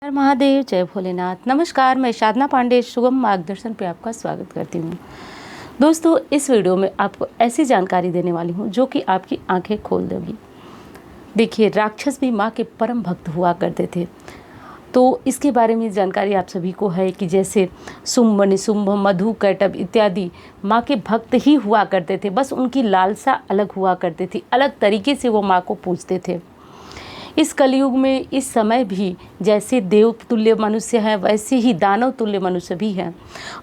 हर महादेव, जय भोलेनाथ। नमस्कार, मैं साधना पांडे शुभम मार्गदर्शन पे आपका स्वागत करती हूँ। दोस्तों, इस वीडियो में आपको ऐसी जानकारी देने वाली हूँ जो कि आपकी आंखें खोल देगी। देखिए, राक्षस भी माँ के परम भक्त हुआ करते थे, तो इसके बारे में जानकारी आप सभी को है कि जैसे शुंभ, निशुंभ, मधु, कैटभ इत्यादि माँ के भक्त ही हुआ करते थे। बस उनकी लालसा अलग हुआ करती थी, अलग तरीके से वो माँ को पूजते थे। इस कलयुग में इस समय भी जैसे देव तुल्य मनुष्य हैं, वैसे ही दानव तुल्य मनुष्य भी हैं।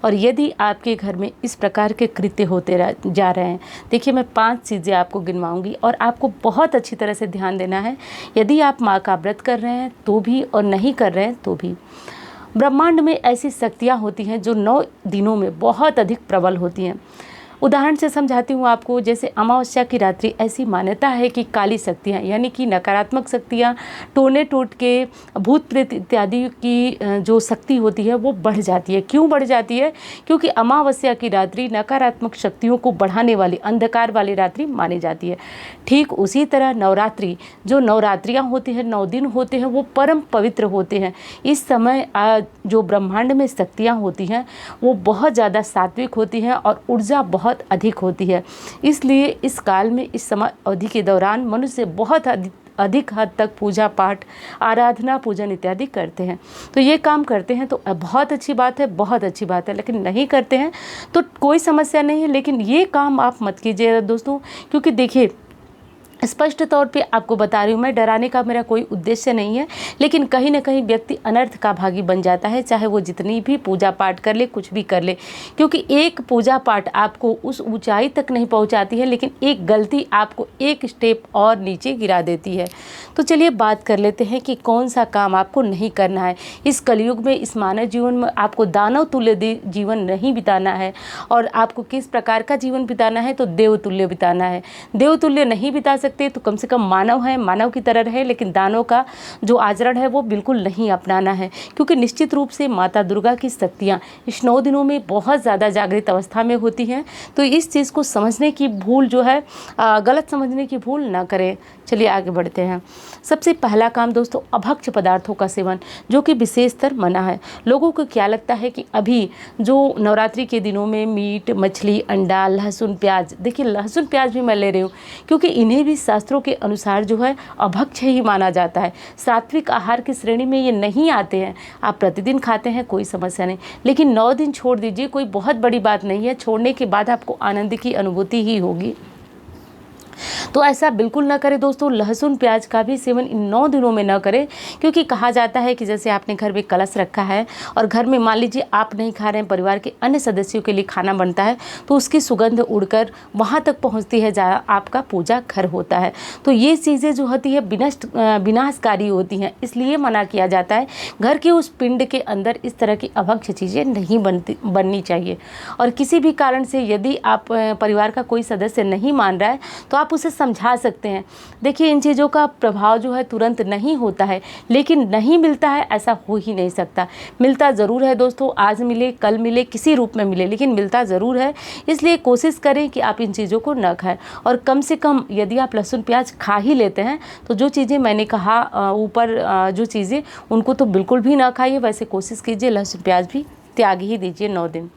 और यदि आपके घर में इस प्रकार के कृत्य होते जा रहे हैं, देखिए मैं 5 चीज़ें आपको गिनवाऊंगी और आपको बहुत अच्छी तरह से ध्यान देना है। यदि आप माँ का व्रत कर रहे हैं तो भी और नहीं कर रहे हैं तो भी। ब्रह्मांड में ऐसी शक्तियाँ होती हैं जो 9 दिनों में बहुत अधिक प्रबल होती हैं। उदाहरण से समझाती हूँ आपको। जैसे अमावस्या की रात्रि ऐसी मान्यता है कि काली शक्तियाँ यानी कि नकारात्मक शक्तियाँ, टोने टोट के, भूत प्रेत इत्यादि की जो शक्ति होती है वो बढ़ जाती है। क्यों बढ़ जाती है? क्योंकि अमावस्या की रात्रि नकारात्मक शक्तियों को बढ़ाने वाली, अंधकार वाली रात्रि मानी जाती है। ठीक उसी तरह नवरात्रि, जो नवरात्रियाँ होती हैं, 9 दिन होते हैं, वो परम पवित्र होते हैं। इस समय जो ब्रह्मांड में शक्तियाँ होती हैं वो बहुत ज़्यादा सात्विक होती हैं और ऊर्जा बहुत अधिक होती है। इसलिए इस काल में, इस समय अवधि के दौरान मनुष्य बहुत अधिक हद तक पूजा पाठ, आराधना, पूजन इत्यादि करते हैं। तो ये काम करते हैं तो बहुत अच्छी बात है, बहुत अच्छी बात है। लेकिन नहीं करते हैं तो कोई समस्या नहीं है, लेकिन ये काम आप मत कीजिए दोस्तों। क्योंकि देखिए, स्पष्ट तौर पे आपको बता रही हूँ, मैं डराने का मेरा कोई उद्देश्य नहीं है, लेकिन कहीं ना कहीं व्यक्ति अनर्थ का भागी बन जाता है, चाहे वो जितनी भी पूजा पाठ कर ले, कुछ भी कर ले। क्योंकि एक पूजा पाठ आपको उस ऊंचाई तक नहीं पहुंचाती है, लेकिन एक गलती आपको एक स्टेप और नीचे गिरा देती है। तो चलिए बात कर लेते हैं कि कौन सा काम आपको नहीं करना है। इस कलयुग में, इस मानव जीवन में आपको दानव तुल्य जीवन नहीं बिताना है। और आपको किस प्रकार का जीवन बिताना है? तो देव तुल्य बिताना है। देव तुल्य नहीं बिता सकते तो कम से कम मानव है, मानव की तरह रहे, लेकिन दानव का जो आचरण है वो बिल्कुल नहीं अपनाना है। क्योंकि निश्चित रूप से माता दुर्गा की शक्तियाँ इस 9 दिनों में बहुत ज़्यादा जागृत अवस्था में होती हैं। तो इस चीज़ को समझने की भूल जो है, गलत समझने की भूल ना करें। चलिए आगे बढ़ते हैं। सबसे पहला काम दोस्तों, अभक्ष्य पदार्थों का सेवन, जो कि विशेषतर मना है। लोगों को क्या लगता है कि अभी जो नवरात्रि के दिनों में मीट, मछली, अंडा, लहसुन, प्याज, देखिए लहसुन प्याज भी मैं ले रही हूँ क्योंकि इन्हें भी शास्त्रों के अनुसार जो है अभक्ष्य ही माना जाता है। सात्विक आहार की श्रेणी में ये नहीं आते हैं। आप प्रतिदिन खाते हैं, कोई समस्या नहीं, लेकिन 9 दिन छोड़ दीजिए, कोई बहुत बड़ी बात नहीं है। छोड़ने के बाद आपको आनंद की अनुभूति ही होगी। तो ऐसा बिल्कुल ना करें दोस्तों। लहसुन प्याज का भी सेवन इन 9 दिनों में न करें। क्योंकि कहा जाता है कि जैसे आपने घर में कलश रखा है और घर में मान लीजिए आप नहीं खा रहे हैं, परिवार के अन्य सदस्यों के लिए खाना बनता है, तो उसकी सुगंध उड़कर वहाँ तक पहुँचती है जहाँ आपका पूजा घर होता है। तो ये चीज़ें जो होती है विनाशकारी होती हैं, इसलिए मना किया जाता है। घर के उस पिंड के अंदर इस तरह की अभक्ष्य चीज़ें नहीं बननी चाहिए। और किसी भी कारण से यदि आप परिवार का कोई सदस्य नहीं मान रहा है तो आप उसे समझा सकते हैं। देखिए, इन चीज़ों का प्रभाव जो है तुरंत नहीं होता है, लेकिन नहीं मिलता है ऐसा हो ही नहीं सकता। मिलता ज़रूर है दोस्तों, आज मिले, कल मिले, किसी रूप में मिले, लेकिन मिलता ज़रूर है। इसलिए कोशिश करें कि आप इन चीज़ों को न खाएं। और कम से कम यदि आप लहसुन प्याज खा ही लेते हैं तो जो चीज़ें मैंने कहा ऊपर, जो चीज़ें, उनको तो बिल्कुल भी ना खाइए। वैसे कोशिश कीजिए लहसुन प्याज भी त्याग ही दीजिए 9 दिन।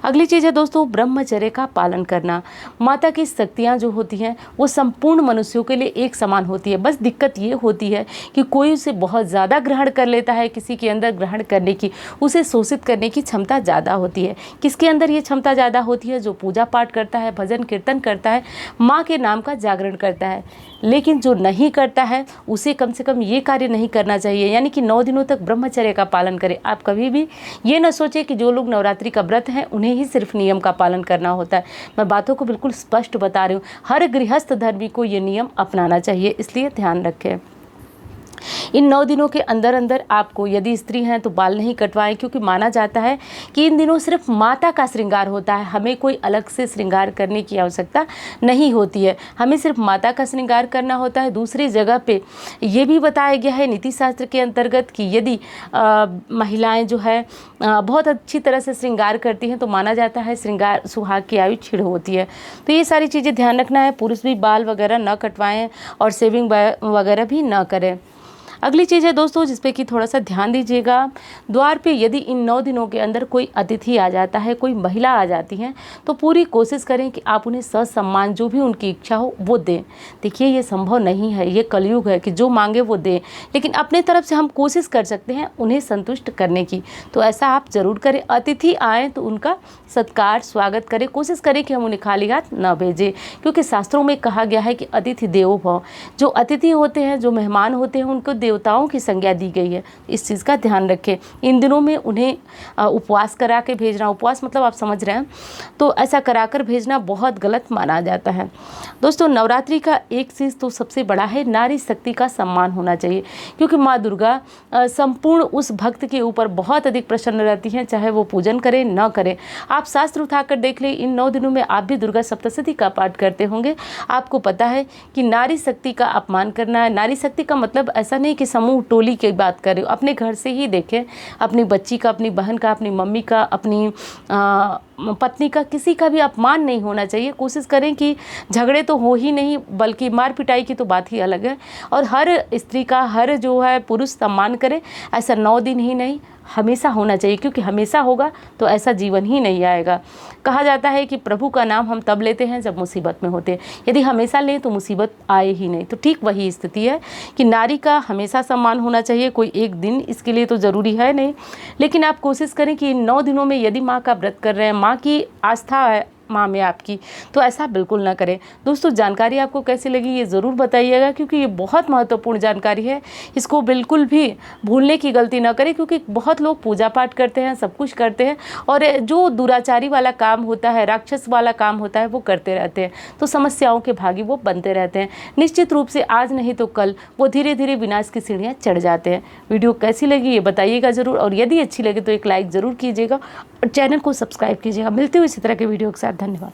अगली चीज़ है दोस्तों, ब्रह्मचर्य का पालन करना। माता की शक्तियाँ जो होती हैं वो संपूर्ण मनुष्यों के लिए एक समान होती है। बस दिक्कत ये होती है कि कोई उसे बहुत ज़्यादा ग्रहण कर लेता है, किसी के अंदर ग्रहण करने की, उसे शोषित करने की क्षमता ज़्यादा होती है। किसके अंदर ये क्षमता ज़्यादा होती है? जो पूजा पाठ करता है, भजन कीर्तन करता है, माँ के नाम का जागरण करता है। लेकिन जो नहीं करता है उसे कम से कम ये कार्य नहीं करना चाहिए, यानी कि 9 दिनों तक ब्रह्मचर्य का पालन करें। आप कभी भी ये न सोचें कि जो लोग नवरात्रि का व्रत हैं उन्हें ही सिर्फ नियम का पालन करना होता है। मैं बातों को बिल्कुल स्पष्ट बता रही हूँ। हर गृहस्थ धर्मी को ये नियम अपनाना चाहिए, इसलिए ध्यान रखें। इन 9 दिनों के अंदर अंदर आपको, यदि स्त्री हैं तो बाल नहीं कटवाएं, क्योंकि माना जाता है कि इन दिनों सिर्फ माता का श्रृंगार होता है। हमें कोई अलग से श्रृंगार करने की आवश्यकता नहीं होती है, हमें सिर्फ माता का श्रृंगार करना होता है। दूसरी जगह पे ये भी बताया गया है नीति शास्त्र के अंतर्गत कि यदि महिलाएं जो है बहुत अच्छी तरह से श्रृंगार करती हैं तो माना जाता है श्रृंगार सुहाग की आयु छिड़ होती है। तो ये सारी चीज़ें ध्यान रखना है। पुरुष भी बाल वगैरह न कटवाएं और शेविंग वगैरह भी न करें। अगली चीज़ है दोस्तों जिस पे कि थोड़ा सा ध्यान दीजिएगा, द्वार पे यदि इन 9 दिनों के अंदर कोई अतिथि आ जाता है, कोई महिला आ जाती हैं, तो पूरी कोशिश करें कि आप उन्हें ससम्मान जो भी उनकी इच्छा हो वो दें। देखिए ये संभव नहीं है, ये कलयुग है कि जो मांगे वो दें, लेकिन अपने तरफ से हम कोशिश कर सकते हैं उन्हें संतुष्ट करने की। तो ऐसा आप ज़रूर करें। अतिथि आएँ तो उनका सत्कार स्वागत करें, कोशिश करें कि हम उन्हें खाली हाथ न भेजें, क्योंकि शास्त्रों में कहा गया है कि अतिथि देवो भव। जो अतिथि होते हैं, जो मेहमान होते हैं, उनको देवताओं की संज्ञा दी गई है। इस चीज़ का ध्यान रखें। इन दिनों में उन्हें उपवास करा के भेजना, उपवास मतलब आप समझ रहे हैं, तो ऐसा कराकर भेजना बहुत गलत माना जाता है। दोस्तों नवरात्रि का एक चीज़ तो सबसे बड़ा है, नारी शक्ति का सम्मान होना चाहिए, क्योंकि माँ दुर्गा संपूर्ण उस भक्त के ऊपर बहुत अधिक प्रसन्न रहती हैं, चाहे वो पूजन करें न करें। आप शास्त्र उठाकर देख लें, इन 9 दिनों में आप भी दुर्गा सप्तशती का पाठ करते होंगे। आपको पता है कि नारी शक्ति का अपमान करना है। नारी शक्ति का मतलब ऐसा नहीं कि समूह टोली की बात करें, अपने घर से ही देखें, अपनी बच्ची का, अपनी बहन का, अपनी मम्मी का, अपनी पत्नी का, किसी का भी अपमान नहीं होना चाहिए। कोशिश करें कि झगड़े तो हो ही नहीं, बल्कि मार पिटाई की तो बात ही अलग है। और हर स्त्री का, हर जो है पुरुष सम्मान करे, ऐसा 9 दिन ही नहीं हमेशा होना चाहिए, क्योंकि हमेशा होगा तो ऐसा जीवन ही नहीं आएगा। कहा जाता है कि प्रभु का नाम हम तब लेते हैं जब मुसीबत में होते हैं, यदि हमेशा लें तो मुसीबत आए ही नहीं। तो ठीक वही स्थिति है कि नारी का हमेशा सम्मान होना चाहिए, कोई एक दिन इसके लिए तो ज़रूरी है नहीं, लेकिन आप कोशिश करें कि इन 9 दिनों में यदि माँ का व्रत कर रहे हैं, माँ की आस्था है माँ में आपकी, तो ऐसा बिल्कुल ना करें। दोस्तों जानकारी आपको कैसी लगी ये ज़रूर बताइएगा, क्योंकि ये बहुत महत्वपूर्ण जानकारी है। इसको बिल्कुल भी भूलने की गलती ना करें, क्योंकि बहुत लोग पूजा पाठ करते हैं, सब कुछ करते हैं, और जो दुराचारी वाला काम होता है, राक्षस वाला काम होता है, वो करते रहते हैं, तो समस्याओं के भागी वो बनते रहते हैं। निश्चित रूप से आज नहीं तो कल वो धीरे धीरे विनाश की सीढ़ियाँ चढ़ जाते हैं। वीडियो कैसी लगी ये बताइएगा ज़रूर, और यदि अच्छी लगे तो एक लाइक ज़रूर कीजिएगा और चैनल को सब्सक्राइब कीजिएगा। मिलते हुए इसी तरह के वीडियो के साथ, धन्यवाद।